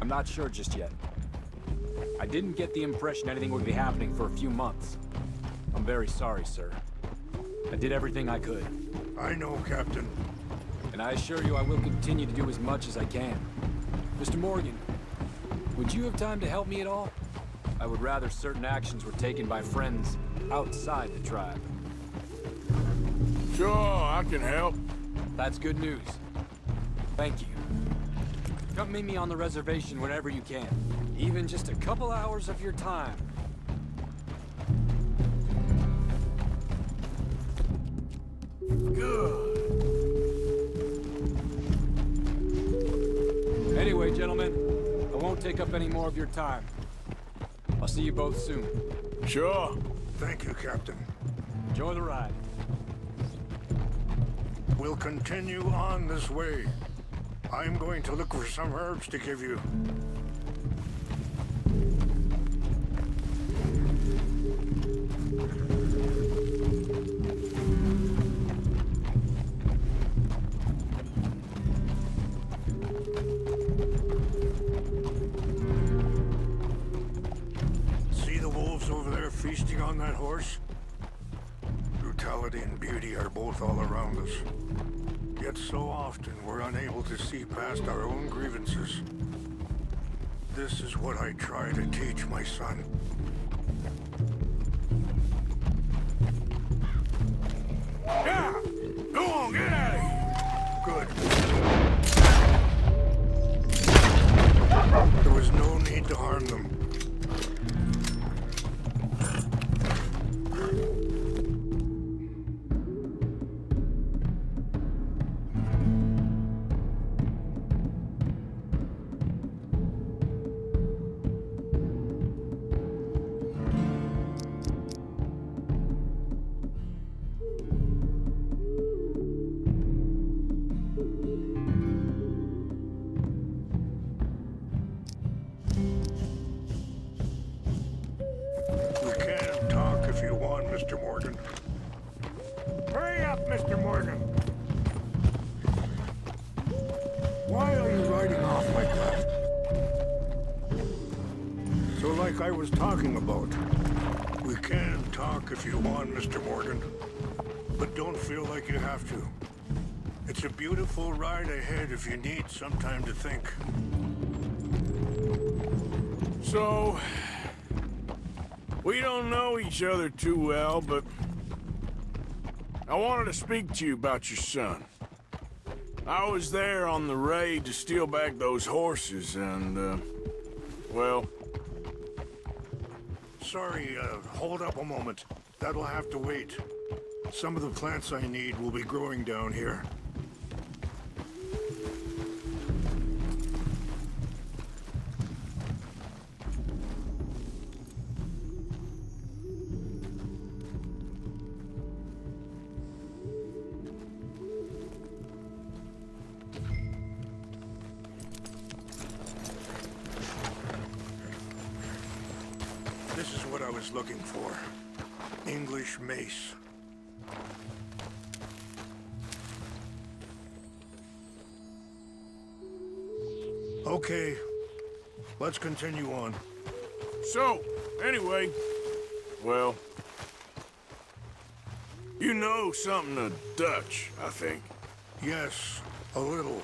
I'm not sure just yet. I didn't get the impression anything would be happening for a few months. I'm very sorry, sir. I did everything I could. I know, Captain. And I assure you I will continue to do as much as I can. Mr. Morgan, would you have time to help me at all? I would rather certain actions were taken by friends outside the tribe. Sure, I can help. That's good news. Thank you. Come meet me on the reservation whenever you can. Even just a couple hours of your time. Good. Anyway, gentlemen, I won't take up any more of your time. I'll see you both soon. Sure. Thank you, Captain. Enjoy the ride. We'll continue on this way. I'm going to look for some herbs to give you. See the wolves over there feasting on that horse? Brutality and beauty are both all around us. Yet so often we're unable to see past our own grievances. This is what I try to teach my son. Yeah! Go on, get out of here! Good. There was no need to harm them. We can talk if you want, Mr. Morgan. Hurry up, Mr. Morgan. Why are you riding off like that? So like I was talking about, we can talk if you want, Mr. Morgan. But don't feel like you have to. It's a beautiful ride ahead if you need some time to think. So, we don't know each other too well, but I wanted to speak to you about your son. I was there on the raid to steal back those horses, and, well... Sorry, hold up a moment. That'll have to wait. Some of the plants I need will be growing down here. This is what I was looking for. English mace. Okay, let's continue on. So, anyway, well... You know something of Dutch, I think. Yes, a little.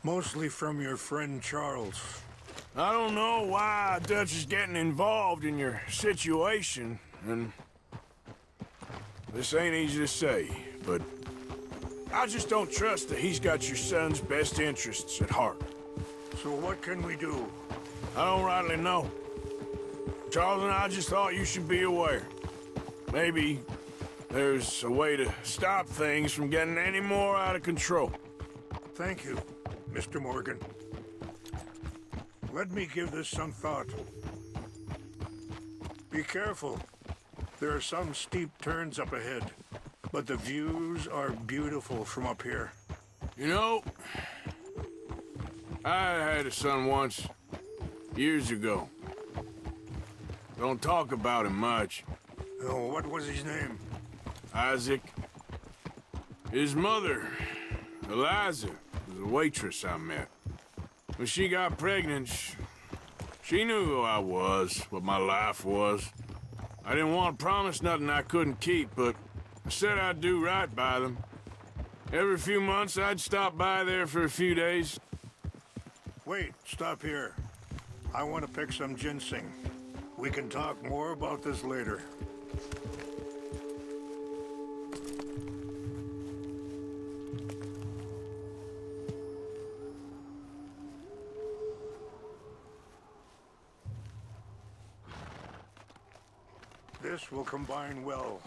Mostly from your friend Charles. I don't know why Dutch is getting involved in your situation, and this ain't easy to say, but I just don't trust that he's got your son's best interests at heart. So what can we do? I don't rightly know. Charles and I just thought you should be aware. Maybe there's a way to stop things from getting any more out of control. Thank you, Mr. Morgan. Let me give this some thought. Be careful. There are some steep turns up ahead, but the views are beautiful from up here. You know, I had a son once, years ago. Don't talk about him much. Oh, what was his name? Isaac. His mother, Eliza, was a waitress I met. When she got pregnant, she knew who I was, what my life was. I didn't want to promise nothing I couldn't keep, but I said I'd do right by them. Every few months, I'd stop by there for a few days. Wait, stop here. I want to pick some ginseng. We can talk more about this later. This will combine well.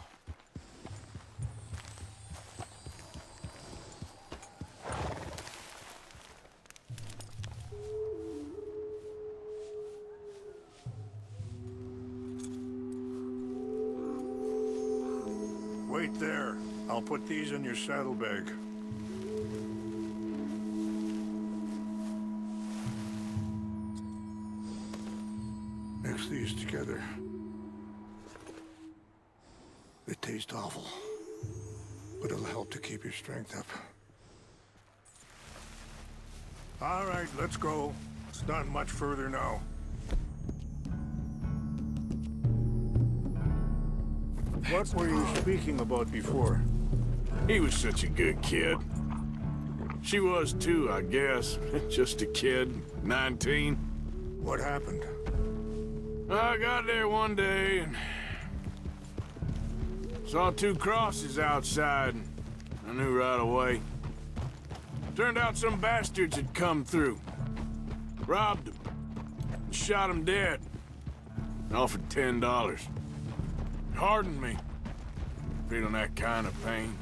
Wait there. I'll put these in your saddlebag. Mix these together. They taste awful, but it'll help to keep your strength up. All right, let's go. It's not much further now. What were you speaking about before? He was such a good kid. She was too, I guess. Just a kid, 19. What happened? I got there one day and saw 2 crosses outside. I knew right away. Turned out some bastards had come through. Robbed him. And shot him dead. And offered $10. Hardened me. Feeling that kind of pain.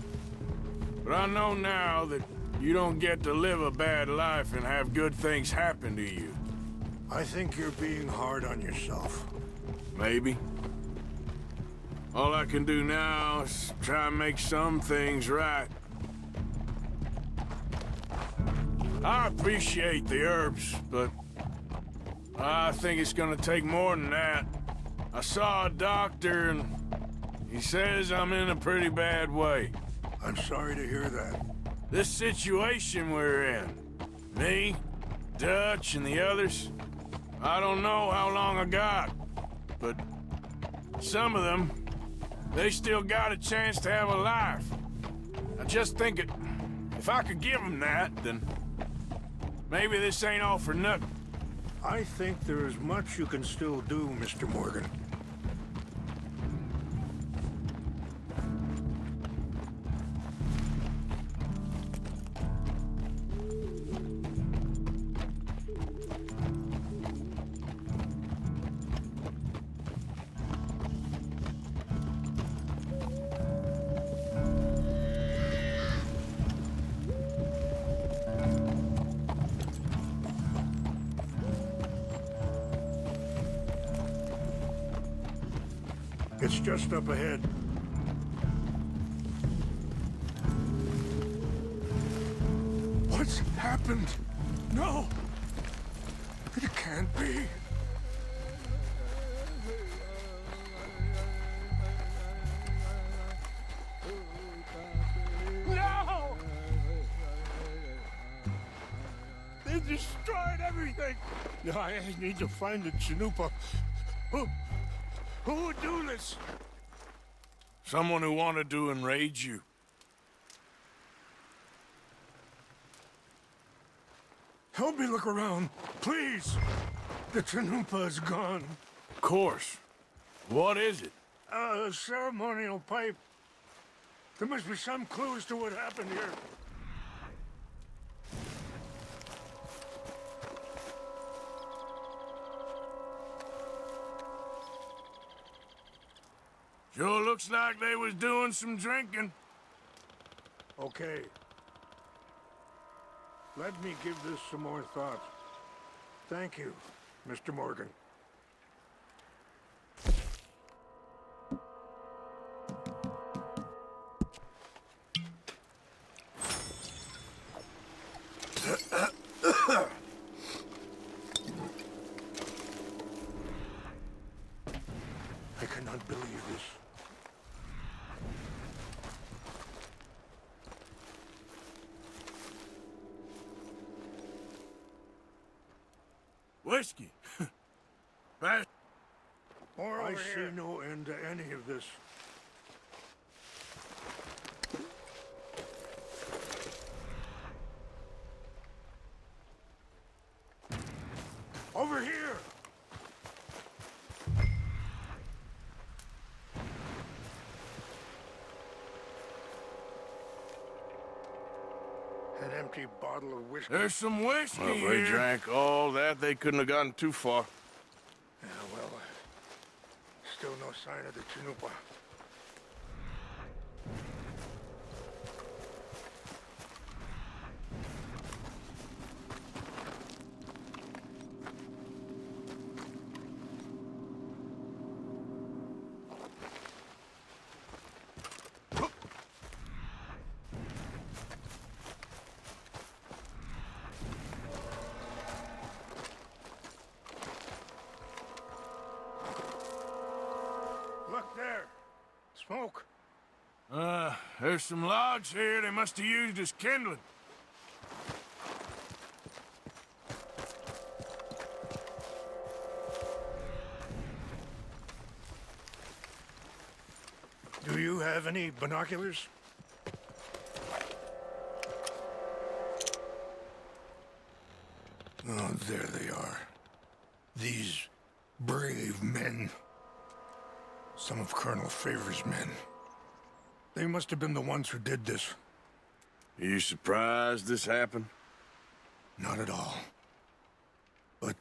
But I know now that you don't get to live a bad life and have good things happen to you. I think you're being hard on yourself. Maybe. All I can do now is try and make some things right. I appreciate the herbs, but I think it's gonna take more than that. I saw a doctor and he says I'm in a pretty bad way. I'm sorry to hear that. This situation we're in, me, Dutch, and the others, I don't know how long I got, but some of them, they still got a chance to have a life. I just think if I could give them that, then maybe this ain't all for nothing. I think there is much you can still do, Mr. Morgan. It's just up ahead. What's happened? No! It can't be. No! They destroyed everything! I need to find the Chanupa. Who would do this? Someone who wanted to enrage you. Help me look around, please. The Chanupa is gone. Of course. What is it? A ceremonial pipe. There must be some clues to what happened here. Sure looks like they was doing some drinking. Okay. Let me give this some more thought. Thank you, Mr. Morgan. I cannot believe this. Whiskey. Pass. More I over see here. no end to any of this. Over here! An empty bottle of whiskey. There's some whiskey Well, if here. they drank all that, they couldn't have gotten too far. Yeah, well, still no sign of the Chanupa. Look there! Smoke! There's some logs here they must have used as kindling. Do you have any binoculars? Oh, there they are. These brave men. Some of Colonel Favor's men. They must have been the ones who did this. Are you surprised this happened? Not at all. But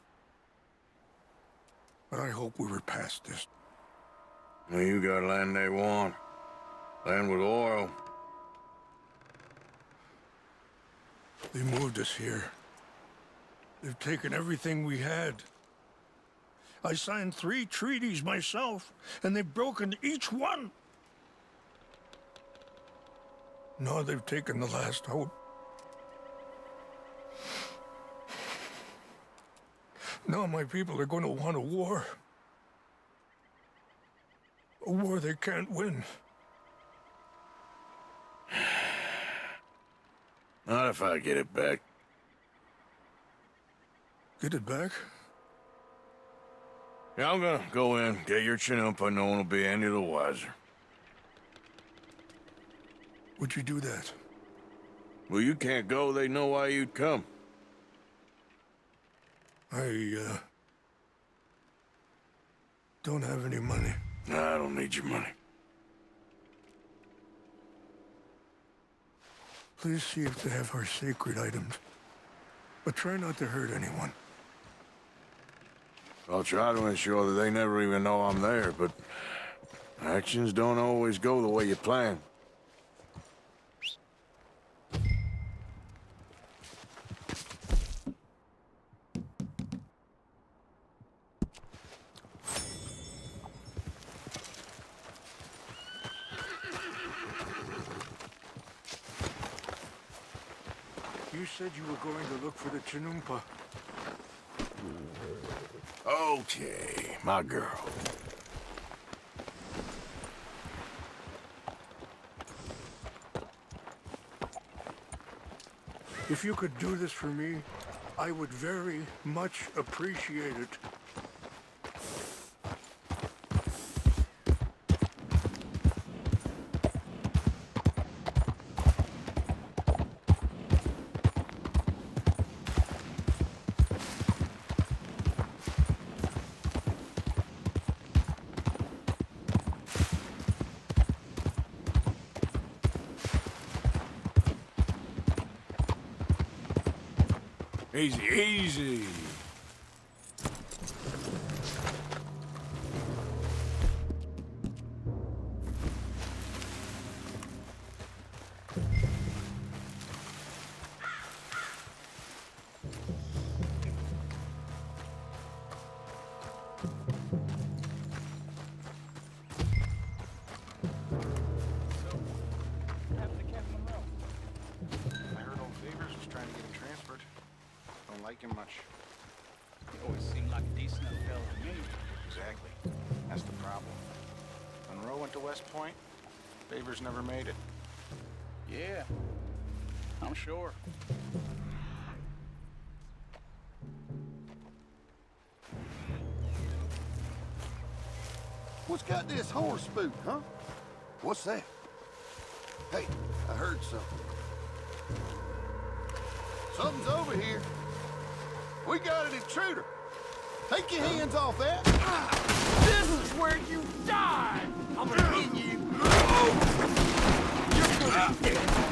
I hope we were past this. Well, you got land they want. Land with oil. They moved us here. They've taken everything we had. I signed 3 treaties myself, and they've broken each one. Now they've taken the last hope. Now my people are going to want a war. A war they can't win. Not if I get it back. Get it back? Yeah, I'm gonna go in, get your Chanupa, no one will be any the wiser. Would you do that? Well, you can't go, they know why you'd come. I don't have any money. Nah, I don't need your money. Please see if they have our sacred items. But try not to hurt anyone. I'll try to ensure that they never even know I'm there, but actions don't always go the way you plan. You said you were going to look for the Chanumpa. Okay, my girl. If you could do this for me, I would very much appreciate it. Easy, easy. I heard old Favors was trying to get him transferred. Don't like him much. He always seemed like a decent enough fellow to me. Exactly. That's the problem. Monroe went to West Point. Favors never made it. Yeah, I'm sure. What's got this horse spook, huh? What's that? Hey, I heard something. Something's over here. We got an intruder. Take your hands off that. This is where you die! I'm gonna pin you. You're gonna be dead.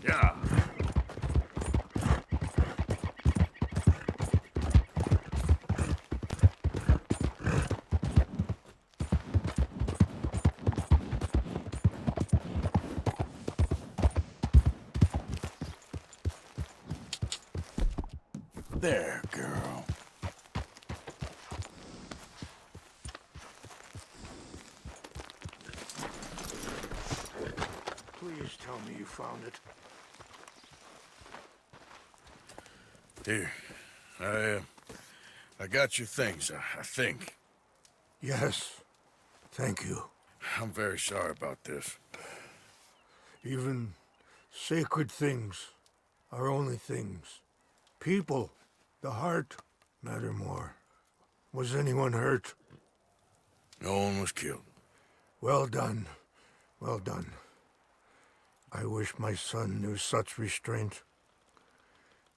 Yeah. There, girl. Please tell me you found it. Here. I got your things, I think. Yes. Thank you. I'm very sorry about this. Even sacred things are only things. People, the heart, matter more. Was anyone hurt? No one was killed. Well done. Well done. I wish my son knew such restraint.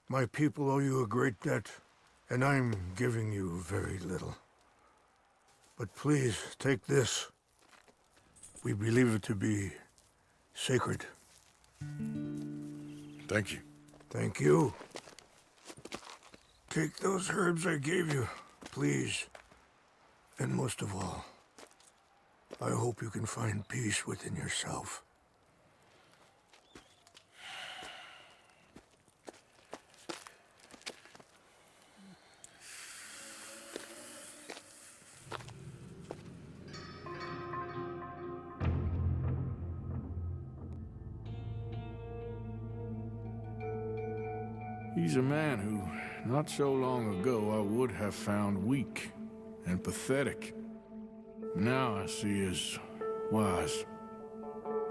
My people owe you a great debt, and I'm giving you very little. But please, take this. We believe it to be sacred. Thank you. Thank you. Take those herbs I gave you, please. And most of all, I hope you can find peace within yourself. He's a man who, not so long ago, I would have found weak and pathetic. Now I see as wise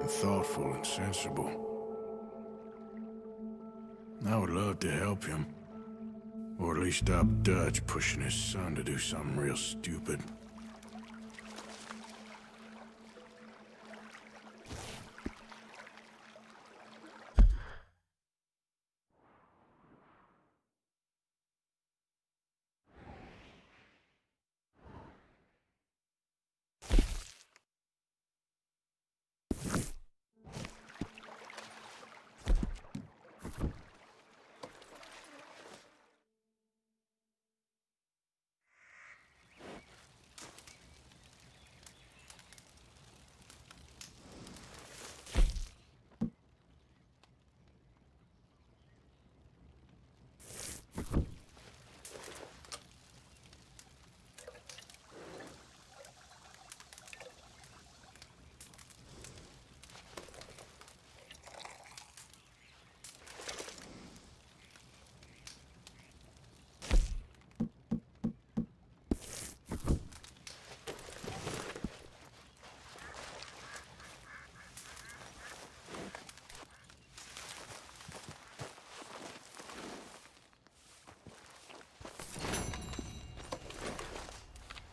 and thoughtful and sensible. I would love to help him. Or at least stop Dutch pushing his son to do something real stupid.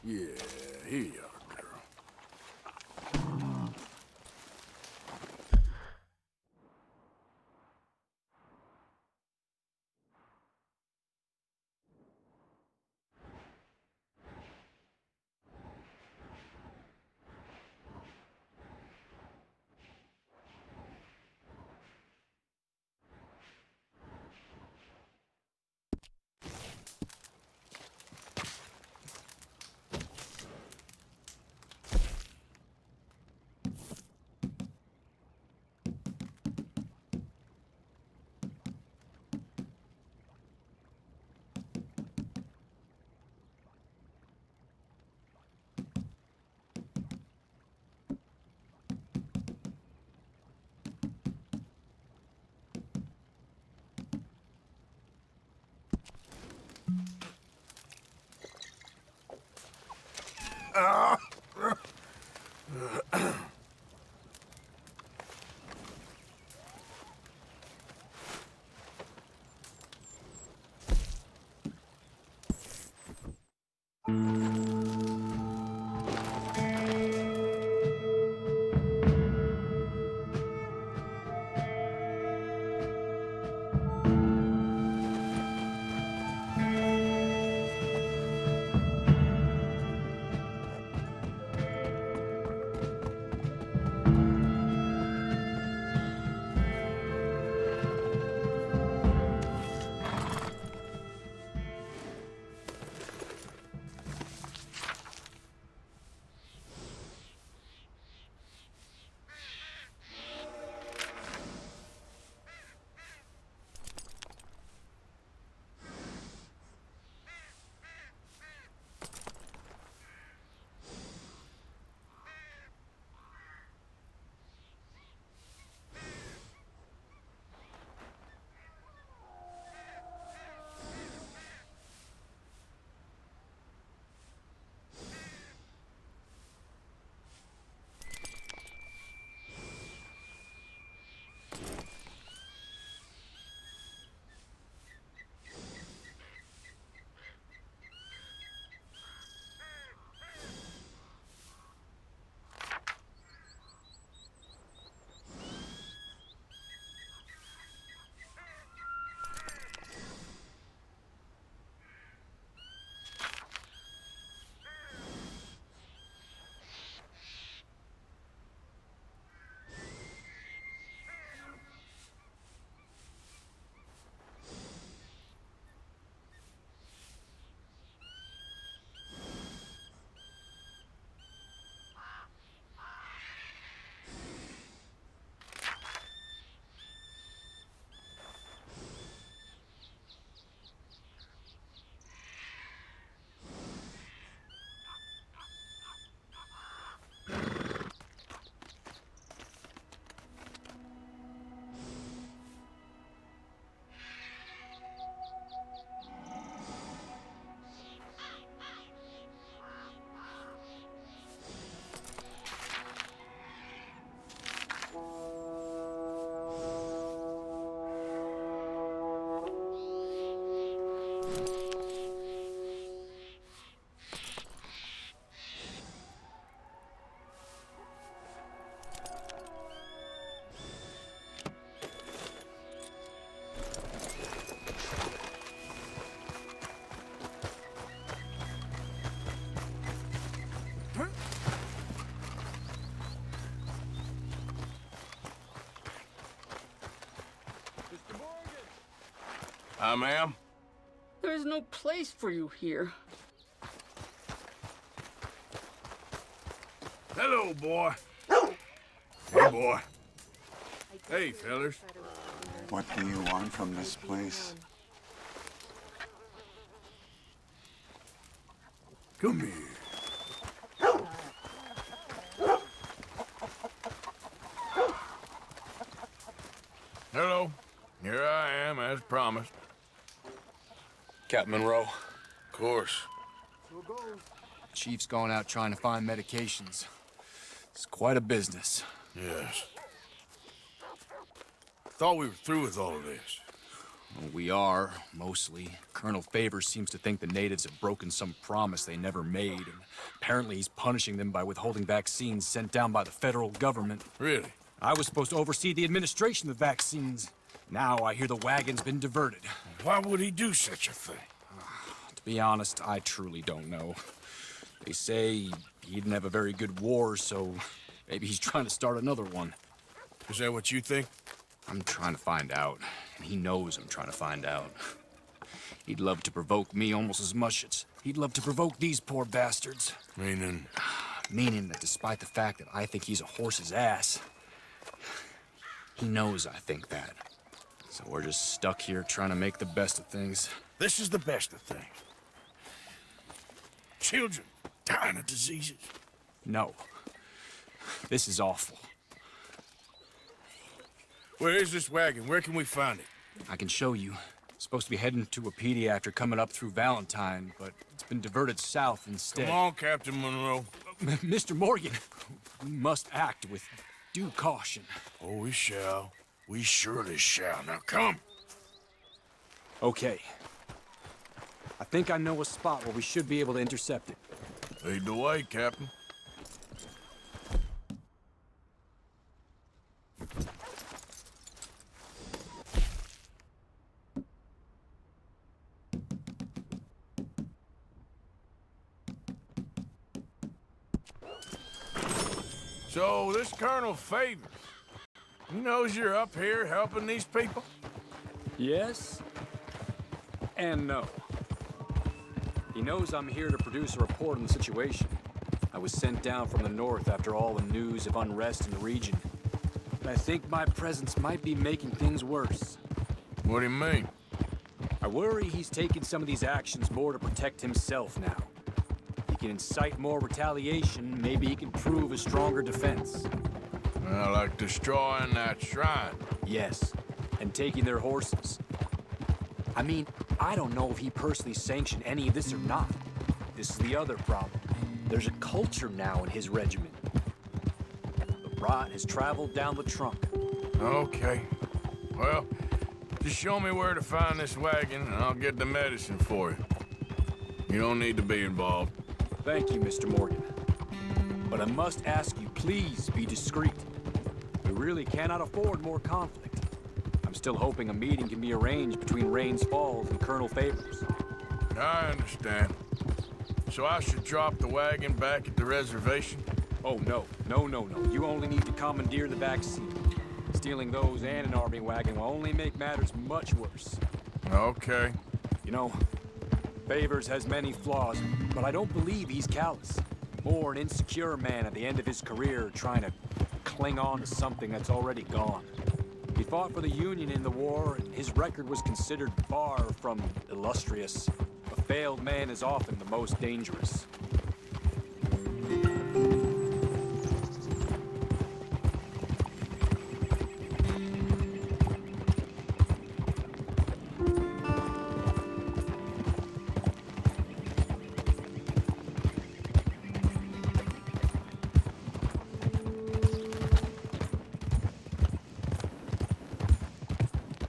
Yeah, here you are, girl. Ma'am? There is no place for you here. Hello, boy. Hey, boy. Hey, fellas. What do you want from this place? Come here. Hello. Here I am, as promised. Captain Monroe, Of course. Chief's going out trying to find medications. It's quite a business. Yes. Thought we were through with all of this. Well, we are, mostly. Colonel Favors seems to think the natives have broken some promise they never made, and apparently he's punishing them by withholding vaccines sent down by the federal government. Really? I was supposed to oversee the administration of the vaccines. Now I hear the wagon's been diverted. Why would he do such a thing? To be honest, I truly don't know. They say he didn't have a very good war, so maybe he's trying to start another one. Is that what you think? I'm trying to find out, and he knows I'm trying to find out. He'd love to provoke me almost as much as he'd love to provoke these poor bastards. Meaning? Meaning that despite the fact that I think he's a horse's ass, he knows I think that. So we're just stuck here trying to make the best of things. This is the best of things. Children dying of diseases. No. This is awful. Where is this wagon? Where can we find it? I can show you. Supposed to be heading to a PD after coming up through Valentine, but it's been diverted south instead. Come on, Captain Monroe. Mr. Morgan, we must act with due caution. Oh, we shall. We surely shall. Now come. Okay. I think I know a spot where we should be able to intercept it. Lead the way, Captain. So, this Colonel Favors, he knows you're up here helping these people? Yes and no. He knows I'm here to produce a report on the situation. I was sent down from the north after all the news of unrest in the region. But I think my presence might be making things worse. What do you mean? I worry he's taking some of these actions more to protect himself now. He can incite more retaliation, maybe he can prove a stronger defense. Well, like destroying that shrine. Yes, and taking their horses. I mean, I don't know if he personally sanctioned any of this or not. This is the other problem. There's a culture now in his regiment. The rot has traveled down the trunk. Okay. Well, just show me where to find this wagon, and I'll get the medicine for you. You don't need to be involved. Thank you, Mr. Morgan. But I must ask you, please be discreet. We really cannot afford more conflict. I'm still hoping a meeting can be arranged between Rains Falls and Colonel Favors. I understand. So I should drop the wagon back at the reservation? Oh, no. No. You only need to commandeer the vaccine. Stealing those and an army wagon will only make matters much worse. Okay. You know, Favors has many flaws, but I don't believe he's callous. More an insecure man at the end of his career trying to cling on to something that's already gone. He fought for the Union in the war, and his record was considered far from illustrious. A failed man is often the most dangerous.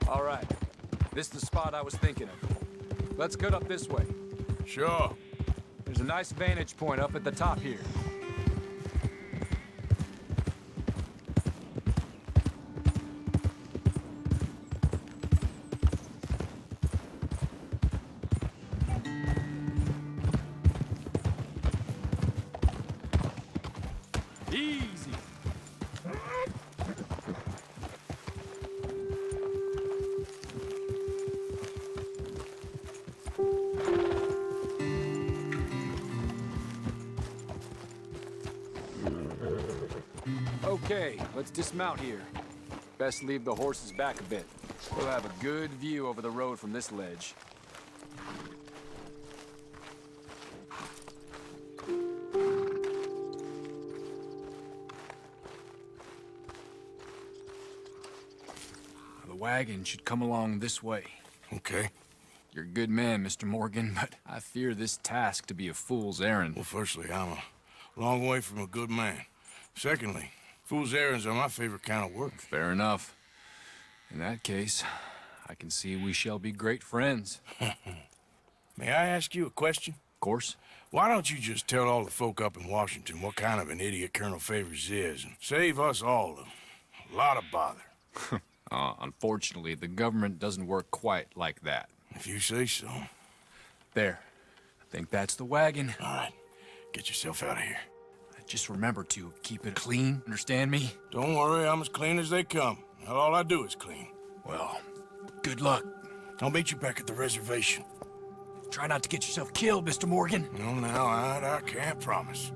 All right, this is the spot I was thinking of. Let's get up this way. Sure. There's a nice vantage point up at the top here. Easy. Okay, let's dismount here. Best leave the horses back a bit. We'll have a good view over the road from this ledge. The wagon should come along this way. Okay. You're a good man, Mr. Morgan, but I fear this task to be a fool's errand. Well, firstly, I'm a long way from a good man. Secondly, fool's errands are my favorite kind of work. Fair enough. In that case, I can see we shall be great friends. May I ask you a question? Of course. Why don't you just tell all the folk up in Washington what kind of an idiot Colonel Favors is and save us all a lot of bother? Unfortunately, the government doesn't work quite like that. If you say so. There. I think that's the wagon. All right. Get yourself out of here. Just remember to keep it clean, understand me? Don't worry, I'm as clean as they come. Now all I do is clean. Well, good luck. I'll meet you back at the reservation. Try not to get yourself killed, Mr. Morgan. No, now, I can't promise.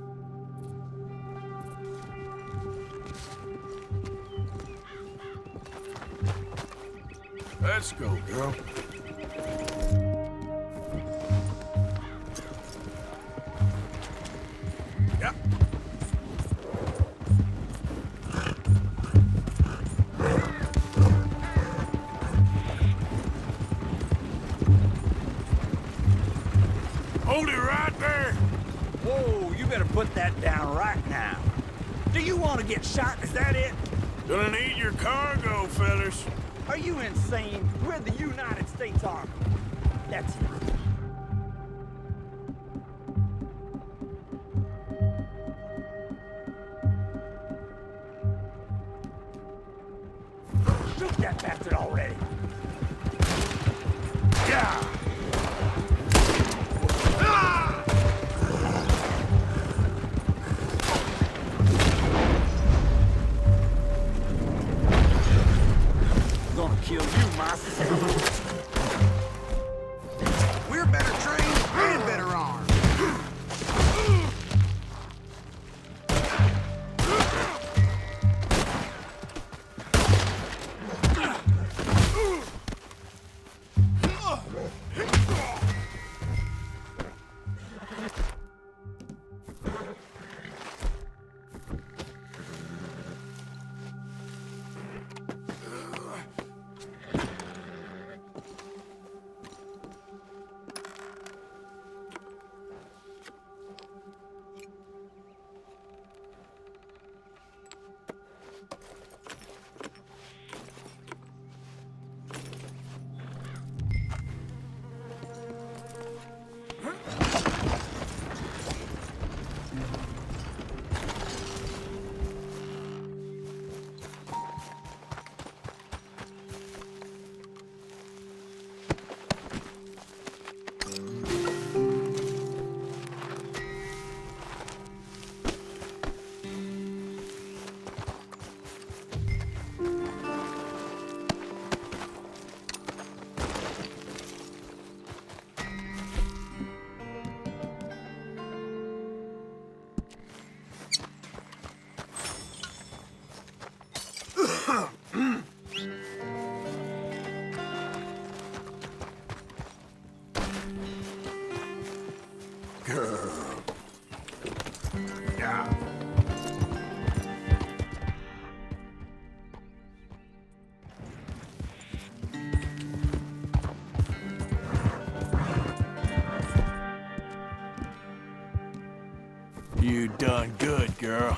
Let's go, girl. Yeah. Hold it right there. Whoa, you better put that down right now. Do you want to get shot? Is that it? Gonna need your cargo, fellas. Are you insane? We're the United States Army. That's it. Shoot that bastard already. Yeah. Gonna kill you myself. We're better trained and better armed. Girl. Yeah. You done good, girl.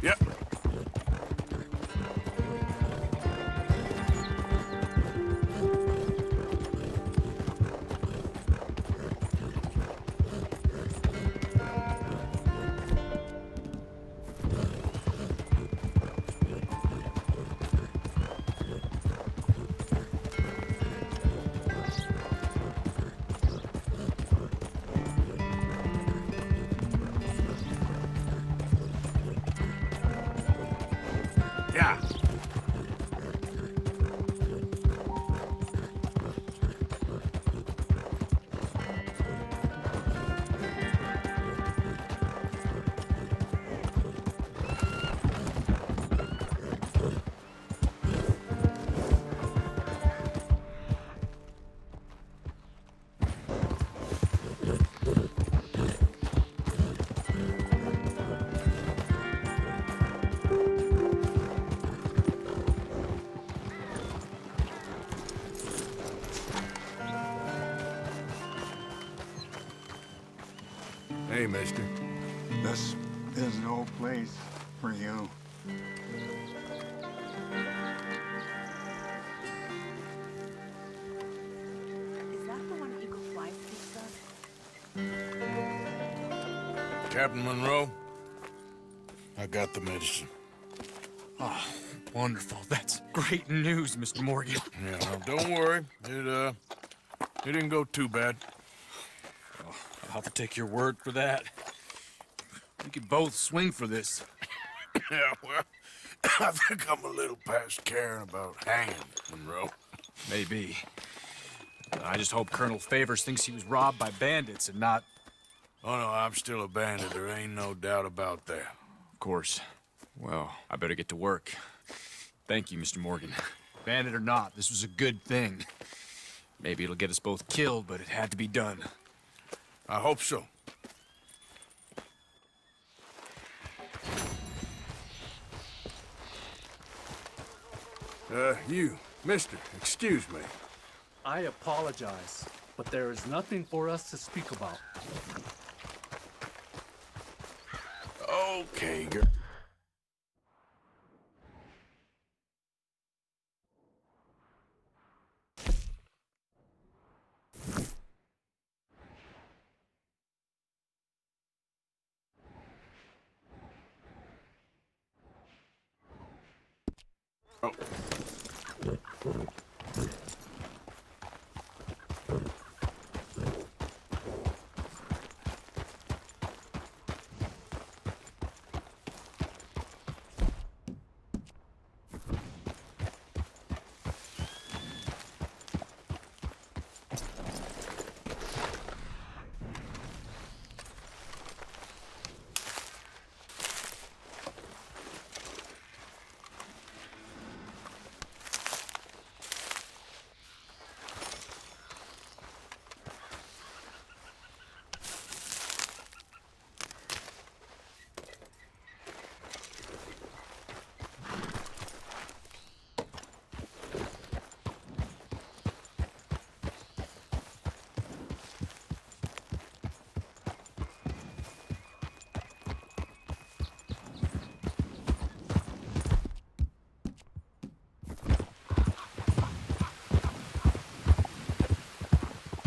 Yep. Yeah. Hey, mister. This is no place for you. Is that the one Eagle Flight speaks of? Captain Monroe, I got the medicine. Oh, wonderful. That's great news, Mr. Morgan. Yeah, no, don't worry. It didn't go too bad. Oh, I'll have to take your word for that. We could both swing for this. Yeah, well, I think I'm a little past caring about hanging, Monroe. Maybe. I just hope Colonel Favors thinks he was robbed by bandits and not... Oh, no, I'm still a bandit. There ain't no doubt about that. Of course. Well, I better get to work. Thank you, Mr. Morgan. Bandit or not, this was a good thing. Maybe it'll get us both killed, but it had to be done. I hope so. You, mister, excuse me. I apologize, but there is nothing for us to speak about. Okay, girl. Oh.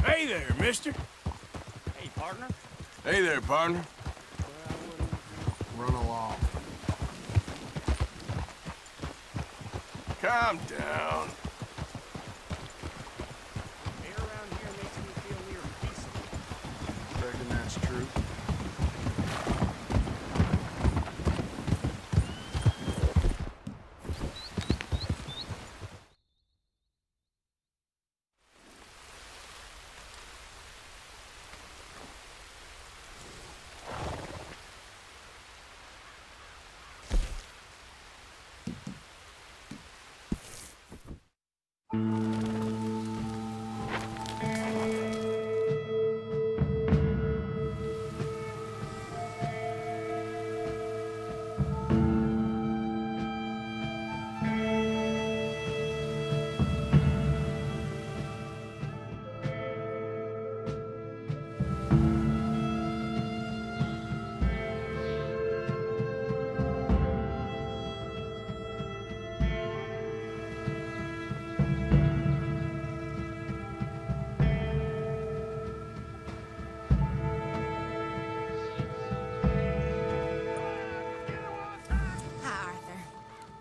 Hey there, mister. Hey, partner. Hey there, partner. Run along. Calm down. Air around here makes me feel near peaceful. Reckon that's true.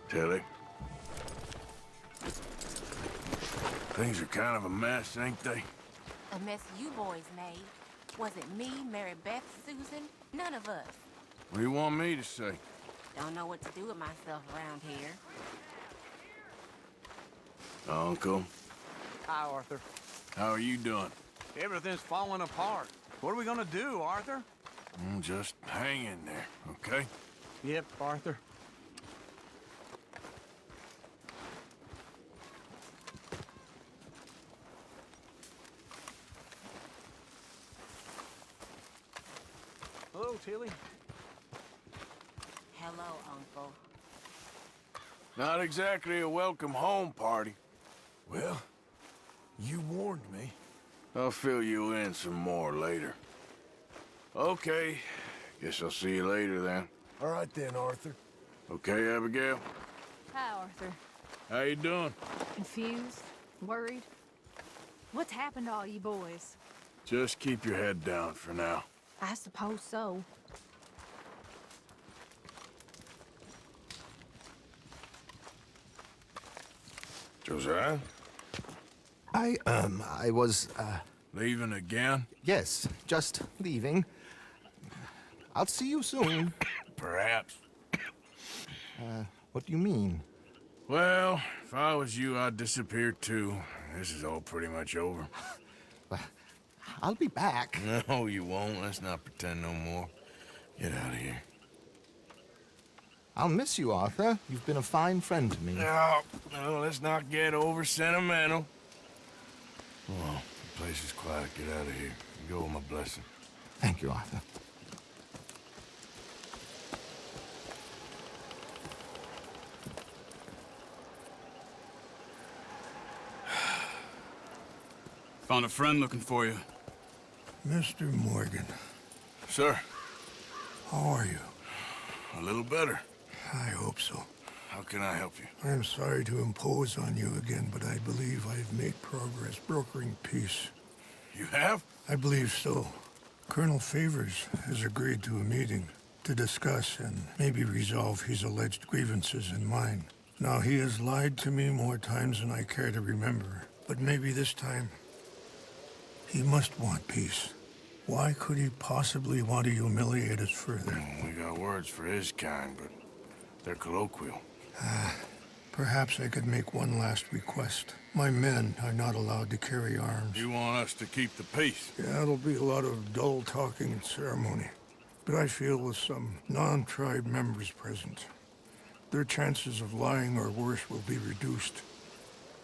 Tilly. Things are kind of a mess, ain't they? A mess you boys made. Was it me, Mary Beth, Susan? None of us. What do you want me to say? Don't know what to do with myself around here. Uncle, Hi, Arthur. how are you doing? Everything's falling apart. What are we gonna do, Arthur? Just hang in there, okay? Yep, Arthur. Hello, Tilly. Hello, Uncle. Not exactly a welcome home party. Well, you warned me. I'll fill you in some more later. Okay, guess I'll see you later then. All right then, Arthur. Okay, Abigail? Hi, Arthur. How you doing? Confused? Worried? What's happened to all you boys? Just keep your head down for now. I suppose so. Josiah? I was, Leaving again? yes, just leaving. I'll see you soon. Perhaps. What do you mean? Well, if I was you, I'd disappear too. This is all pretty much over. I'll be back. No, you won't. Let's not pretend no more. Get out of here. I'll miss you, Arthur. You've been a fine friend to me. No, let's not get over sentimental. Come on, the place is quiet. Get out of here. Go with my blessing. Thank you, Arthur. Found a friend looking for you. Mr. Morgan, Sir, how are you? a little better. I hope so. How can I help you? I am sorry to impose on you again, but I believe I have made progress brokering peace. You have? I believe so. Colonel Favors has agreed to a meeting to discuss and maybe resolve his alleged grievances and mine. Now, he has lied to me more times than I care to remember, but maybe this time he must want peace. Why could he possibly want to humiliate us further? We got words for his kind, but they're colloquial. Perhaps I could make one last request. My men are not allowed to carry arms. You want us to keep the peace? Yeah, it'll be a lot of dull talking and ceremony. But I feel with some non-tribe members present, their chances of lying or worse will be reduced.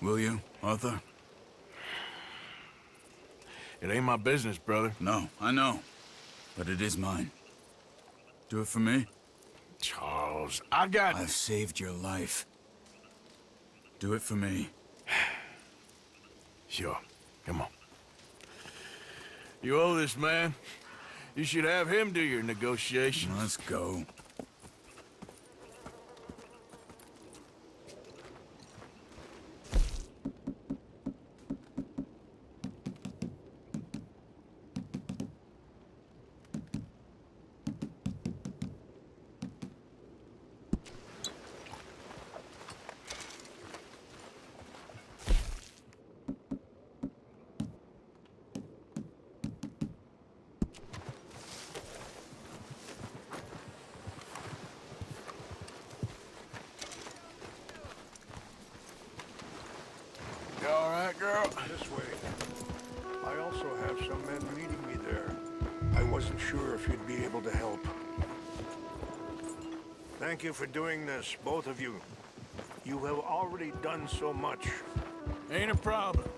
Will you, Arthur? It ain't my business, brother. No, I know. But it is mine. Do it for me? Charles, I've saved your life. Do it for me. Sure. Come on. You owe this man. You should have him do your negotiations. Let's go. You all right, girl? This way. I also have some men meeting me there. I wasn't sure if you'd be able to help. Thank you for doing this, both of you. You have already done so much. Ain't a problem.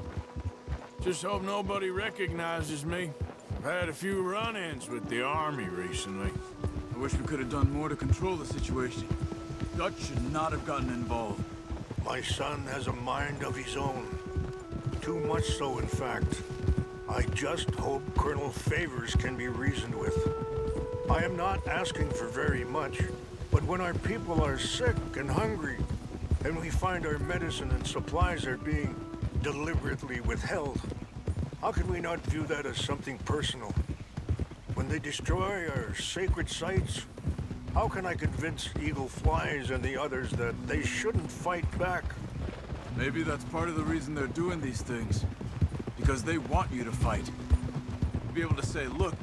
Just hope nobody recognizes me. I've had a few run-ins with the army recently. I wish we could have done more to control the situation. Dutch should not have gotten involved. My son has a mind of his own. Too much so, in fact. I just hope Colonel Favors can be reasoned with. I am not asking for very much, but when our people are sick and hungry, and we find our medicine and supplies are being deliberately withheld, how can we not view that as something personal? When they destroy our sacred sites, how can I convince Eagle Flies and the others that they shouldn't fight back? Maybe that's part of the reason they're doing these things. Because they want you to fight. To be able to say, look,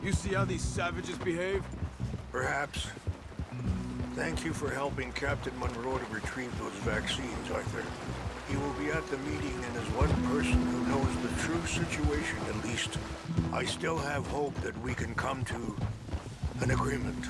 you see how these savages behave? Perhaps. Thank you for helping Captain Monroe to retrieve those vaccines, Arthur. He will be at the meeting and is one person who knows the true situation at least. I still have hope that we can come to an agreement.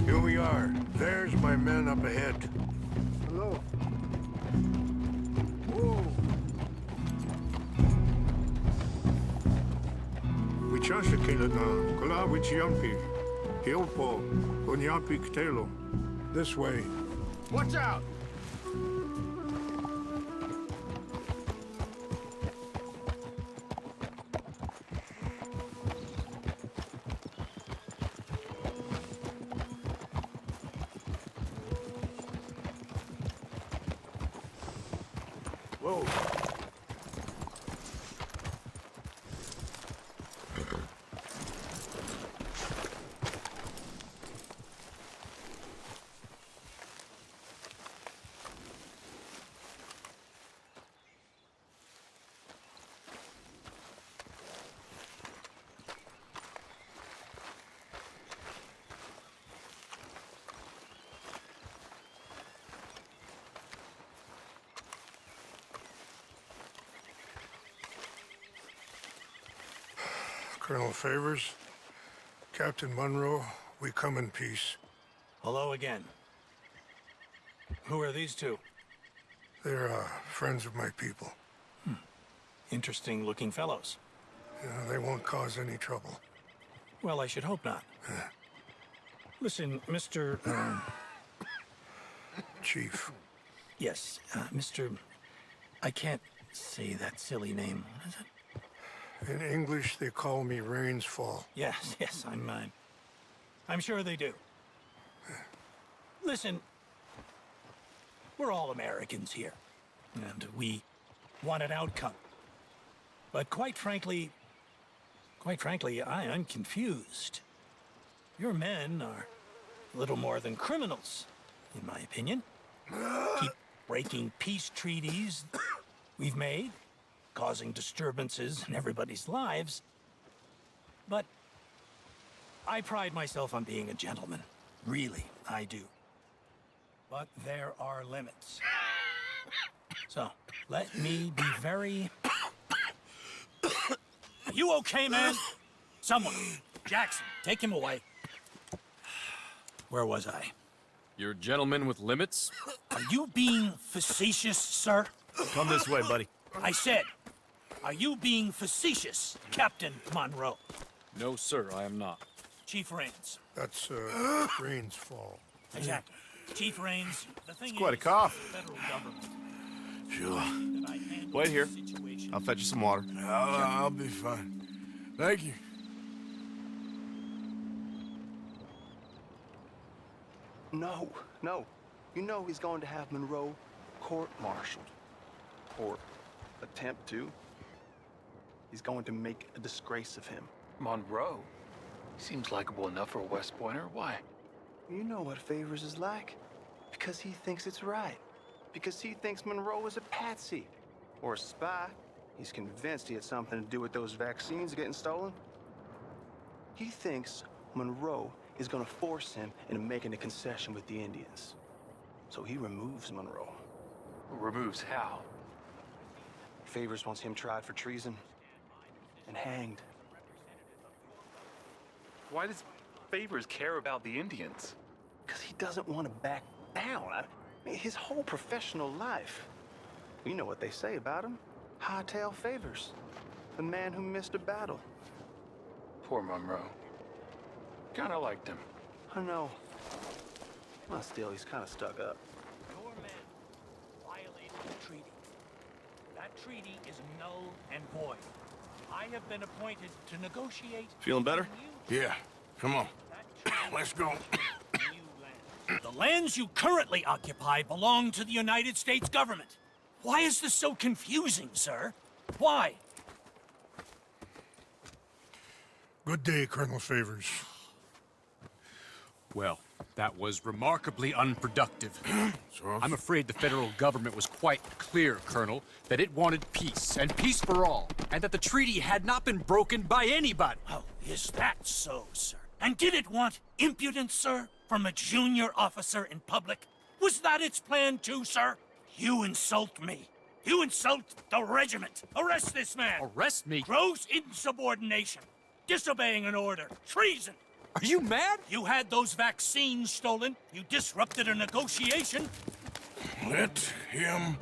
Here we are. There's my men up ahead. Hello. Wyciążę kiedy na kola wyciąpi. Hilpo, koniapi ktelo. This way. Watch out! Whoa. Colonel Favors, Captain Monroe, we come in peace. Hello again. Who are these two? They're friends of my people. Interesting looking fellows. Yeah, they won't cause any trouble. Well, I should hope not. Listen, Mr. Chief. Yes, Mr. I can't say that silly name. What is it? In English, they call me Rains Fall. Yes, yes, I'm sure they do. Listen, we're all Americans here, and we want an outcome. But quite frankly, I'm confused. Your men are a little more than criminals, in my opinion. Keep breaking peace treaties we've made, causing disturbances in everybody's lives. But I pride myself on being a gentleman. Really, I do. But there are limits. So, let me be very... Are you okay, man? Someone. Jackson, take him away. Where was I? You're a gentleman with limits? Are you being facetious, sir? Come this way, buddy. I said, are you being facetious, Captain Monroe? No, sir, I am not. Chief Rains. That's, Rains Fall. Exactly. Chief Rains, the thing It's quite a is, cough. the federal government. Sure. That I handle Wait here. the situation. I'll fetch you some water. I'll be fine. Thank you. No, no. You know he's going to have Monroe court-martialed. Or attempt to. He's going to make a disgrace of him. Monroe? Seems likable enough for a West Pointer. Why? You know what Favors is like. Because he thinks it's right. Because he thinks Monroe is a patsy. Or a spy. He's convinced he had something to do with those vaccines getting stolen. He thinks Monroe is gonna force him into making a concession with the Indians. So he removes Monroe. Removes how? Favors wants him tried for treason and hanged. Why does Favors care about the Indians? Because he doesn't want to back down. I mean, his whole professional life. You know what they say about him. Hightail Favors, the man who missed a battle. Poor Monroe. Kinda liked him. I know. Well, still, he's kind of stuck up. Your men violated the treaty. That treaty is null and void. I have been appointed to negotiate... Feeling better? Yeah. Come on. Let's go. The lands you currently occupy belong to the United States government. Why is this so confusing, sir? Why? Good day, Colonel Favors. Well, that was remarkably unproductive. I'm afraid the federal government was quite clear, Colonel, that it wanted peace, and peace for all, and that the treaty had not been broken by anybody. Oh, is that so, sir? And did it want impudence, sir, from a junior officer in public? Was that its plan too, sir? You insult me. You insult the regiment. Arrest this man. Arrest me? Gross insubordination. Disobeying an order. Treason. Are you mad? You had those vaccines stolen. You disrupted a negotiation. Let him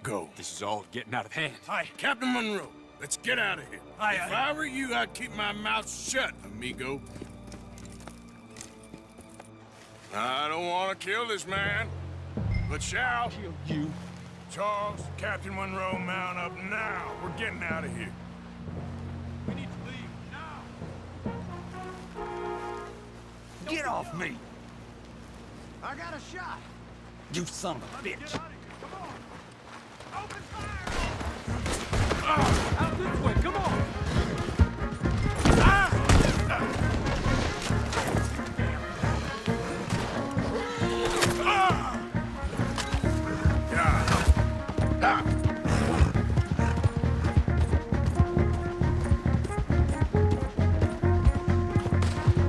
go. This is all getting out of hand. Aye. Captain Monroe, let's get out of here. Aye, If I were you, I'd keep my mouth shut, amigo. I don't want to kill this man, but shall. Kill you. Charles, Captain Monroe, mount up now. We're getting out of here. We need to leave now. Get off me! I got a shot. You son of a bitch! Open fire! Out this way, come on!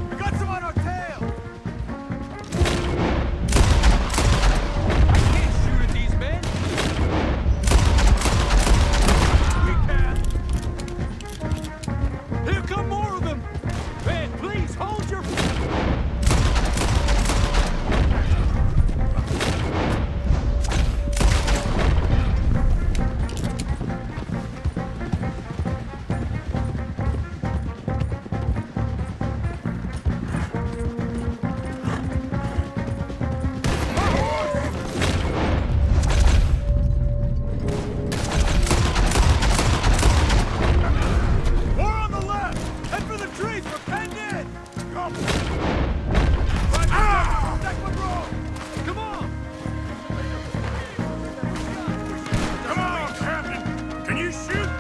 We got some on our tail. I can't shoot at these men! We can! Here come more of them! Man, please, hold your... More on the left. Head for the trees. We're penned in. Come. Protect Monroe. Come on! Come on, Captain. Can you shoot?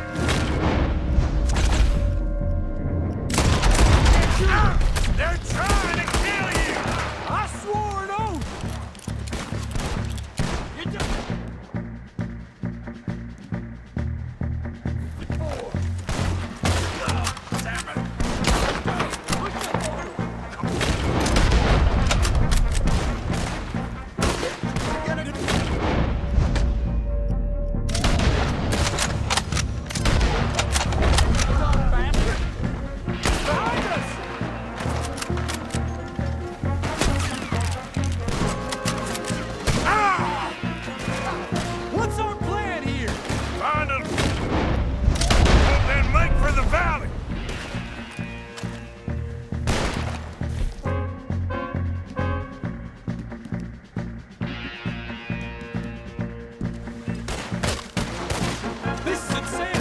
They're trying to kill you. I swore an oath! You just... What's our plan here? Find them. Then make for the valley. This is insanity!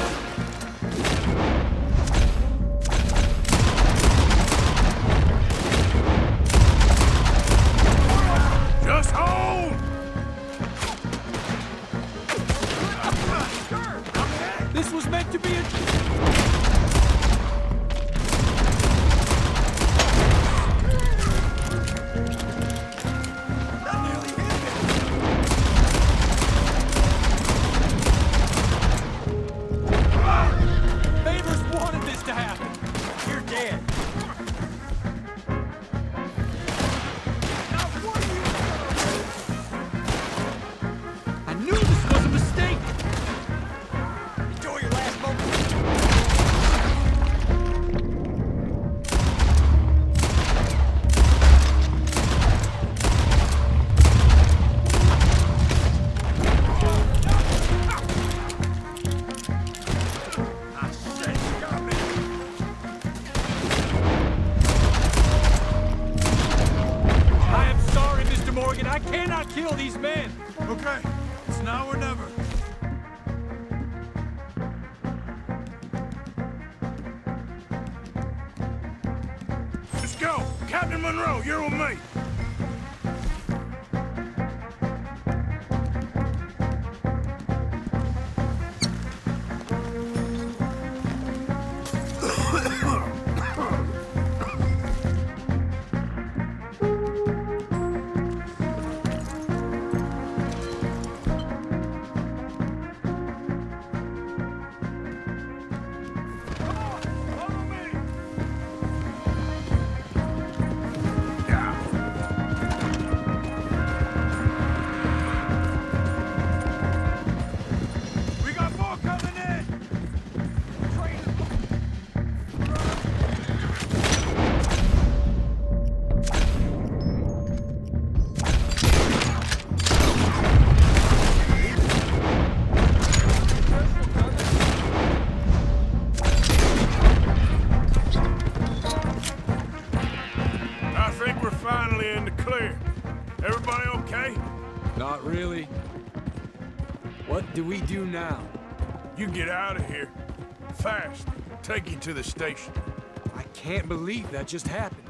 Just hold. This was meant to be a... Favors wanted this to happen. You're dead. I knew this was a mistake. Enjoy your last moment. these men! Okay, it's now or never. Let's go! Captain Monroe, you're with me! We got more coming in! I think we're finally in the clear. Everybody okay? Not really. What do we do now? You get out of here. Fast. Take you to the station. I can't believe that just happened.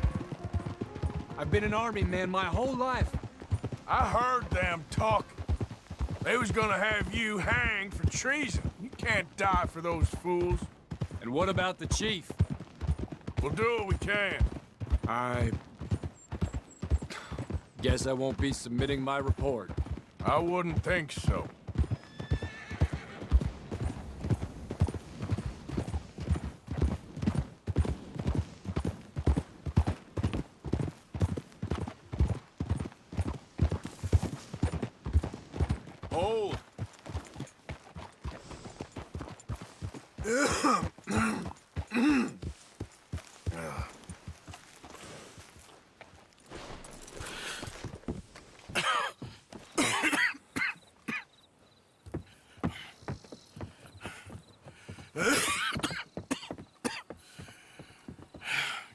I've been an army man my whole life. I heard them talking. They was gonna have you hanged for treason. You can't die for those fools. And what about the chief? We'll do what we can. I guess I won't be submitting my report. I wouldn't think so. Hold.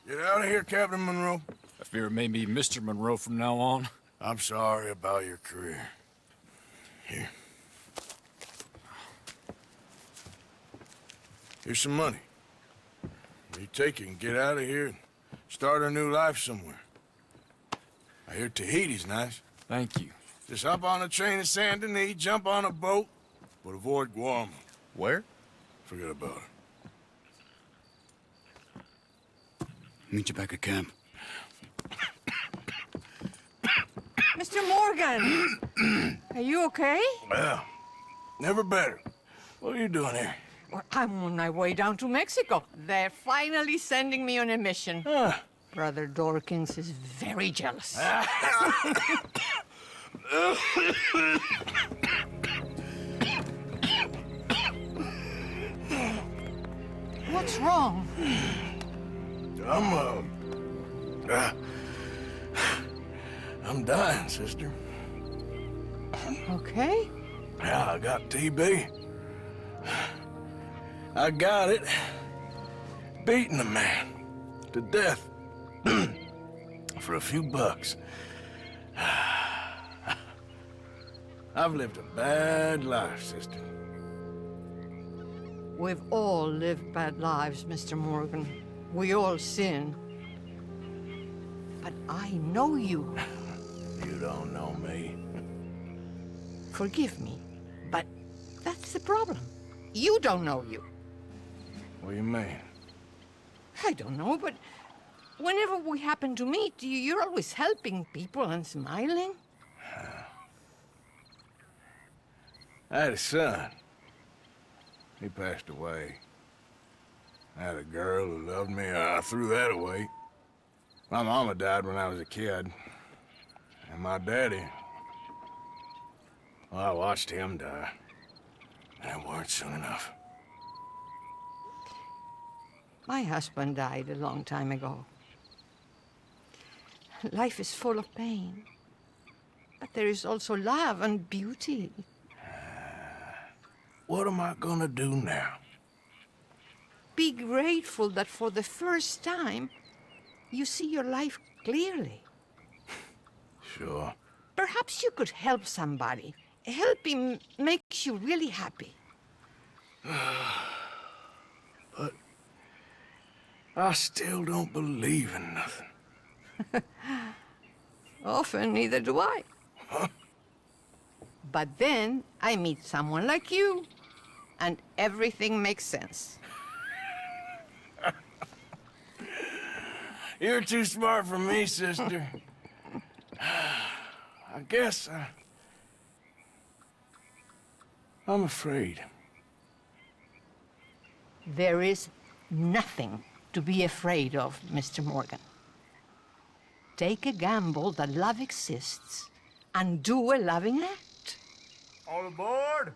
Get out of here, Captain Monroe. I fear it may be Mr. Monroe from now on. I'm sorry about your career. Here. Here's some money. You take it and get out of here and start a new life somewhere. I hear Tahiti's nice. Thank you. Just hop on a train to Saint Denis, jump on a boat, but avoid Guam. Where? Forget about it. Meet you back at camp. Mr. Morgan! Are you okay? Well, never better. What are you doing here? Well, I'm on my way down to Mexico. They're finally sending me on a mission. Brother Dorkins is very jealous. What's wrong? I'm dying, sister. Okay. Yeah, I got TB. I got it. Beating a man to death for a few bucks. I've lived a bad life, sister. We've all lived bad lives, Mr. Morgan. We all sin. But I know you. You don't know me. Forgive me, but that's the problem. You don't know you. What do you mean? I don't know, but whenever we happen to meet, you're always helping people and smiling. I had a son. He passed away. I had a girl who loved me. I threw that away. My mama died when I was a kid. And my daddy, well, I watched him die. And it weren't soon enough. My husband died a long time ago. Life is full of pain. But there is also love and beauty. What am I gonna do now? Be grateful that for the first time, you see your life clearly. Sure. Perhaps you could help somebody. Helping makes you really happy. But I still don't believe in nothing. Often, neither do I. But then I meet someone like you, and everything makes sense. You're too smart for me, sister. I guess I'm afraid. There is nothing to be afraid of, Mr. Morgan. Take a gamble that love exists and do a loving act. All aboard!